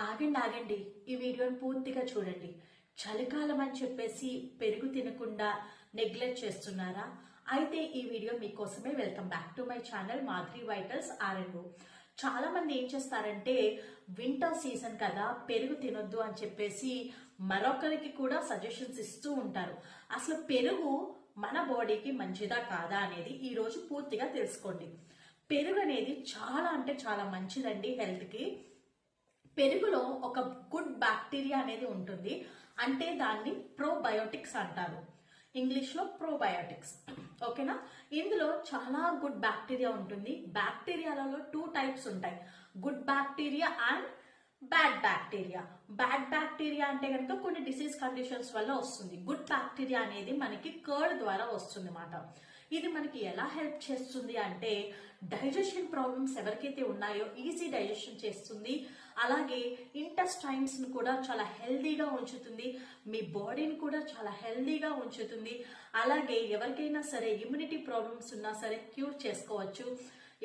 ఆగండి ఆగండి, ఈ వీడియోని పూర్తిగా చూడండి. చలికాలం అని చెప్పేసి పెరుగు తినకుండా నెగ్లెక్ట్ చేస్తున్నారా? అయితే ఈ వీడియో మీకోసమే. Welcome back to my channel Madhuri Vitals RNO. చాలా మంది ఏం చేస్తారంటే వింటర్ సీజన్ కదా, పెరుగు తినొద్దు అని చెప్పేసి మరొకరికి కూడా సజెషన్స్ ఇస్తూ ఉంటారు. అసలు పెరుగు మన బాడీకి మంచిదా కాదా అనేది ఈ రోజు పూర్తిగా తెలుసుకోండి. పెరుగు అనేది చాలా అంటే చాలా మంచిదండి హెల్త్ కి. పెరుగులో ఒక గుడ్ బ్యాక్టీరియా అనేది ఉంటుంది. అంటే దాన్ని ప్రోబయోటిక్స్ అంటారు, ఇంగ్లీష్ లో ప్రోబయోటిక్స్. ఓకేనా? ఇందులో చాలా గుడ్ బ్యాక్టీరియా ఉంటుంది. బ్యాక్టీరియాలలో 2 టైప్స్ ఉంటాయి, good bacteria and bad bacteria. Bad bacteria అంటే కనుక కొన్ని డిసీజ్ కండిషన్స్ వల్ల వస్తుంది. గుడ్ బ్యాక్టీరియా అనేది మనకి కర్డ్ ద్వారా వస్తుంది అన్నమాట. ఇది మనకి ఎలా హెల్ప్ చేస్తుంది అంటే డైజెషన్ ప్రాబ్లమ్స్ ఎవరికైతే ఉన్నాయో ఈజీ డైజెషన్ చేస్తుంది. అలాగే ఇంటెస్టైన్స్ ను కూడా చాలా హెల్దీగా ఉంచుతుంది. మీ బాడీని కూడా చాలా హెల్దీగా ఉంచుతుంది. అలాగే ఎవరికైనా సరే ఇమ్యూనిటీ ప్రాబ్లమ్స్ ఉన్నా సరే క్యూర్ చేసుకోవచ్చు.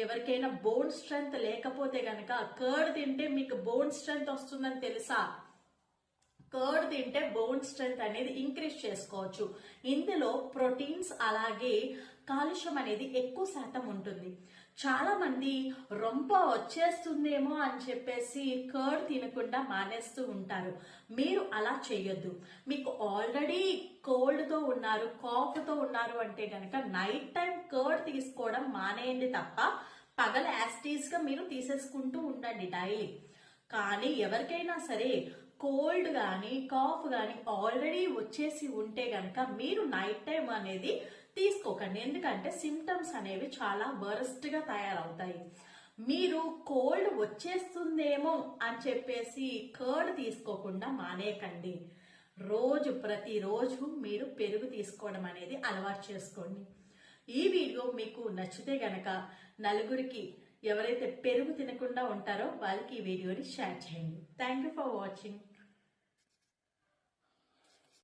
ఎవరికైనా బోన్ స్ట్రెంగ్త్ లేకపోతే గనక కర్డ్ తింటే మీకు బోన్ స్ట్రెంగ్త్ వస్తుందని తెలుసా? కర్డ్ తింటే బోన్ స్ట్రెంగ్త్ అనేది ఇంక్రీజ్ చేసుకోవచ్చు. ఇందులో ప్రోటీన్స్ అలాగే కాల్షియం అనేది ఎక్కువ శాతం ఉంటుంది. చాలా మంది రొంప వచ్చేస్తుందేమో అని చెప్పేసి కర్డ్ తినకుండా మానేస్తూ ఉంటారు. మీరు అలా చేయొద్దు. మీకు ఆల్రెడీ కోల్డ్ తో ఉన్నారు, కాఫ్ తో ఉన్నారు అంటే గనక నైట్ టైం కర్డ్ తీసుకోవడం మానేయండి తప్ప పగల యాస్టీస్ గా మీరు తీసేసుకుంటూ ఉండండి డైలీ. కానీ ఎవరికైనా సరే కోల్డ్ గాని కాఫ్ గాని ఆల్రెడీ వచ్చేసి ఉంటే గనక మీరు నైట్ టైం అనేది తీసుకోకండి. ఎందుకంటే సిమ్టమ్స్ అనేవి చాలా వరస్ట్ గా తయారవుతాయి. మీరు కోల్డ్ వచ్చేస్తుందేమో అని చెప్పేసి కర్డ్ తీసుకోకుండా మానేయకండి. ప్రతిరోజు మీరు పెరుగు తీసుకోవడం అనేది అలవాటు చేసుకోండి. ఈ వీడియో మీకు నచ్చితే గనక నలుగురికి, ఎవరైతే పెరుగు తినకుండా ఉంటారో వాళ్ళకి ఈ వీడియోని షేర్ చేయండి. Thank you for watching.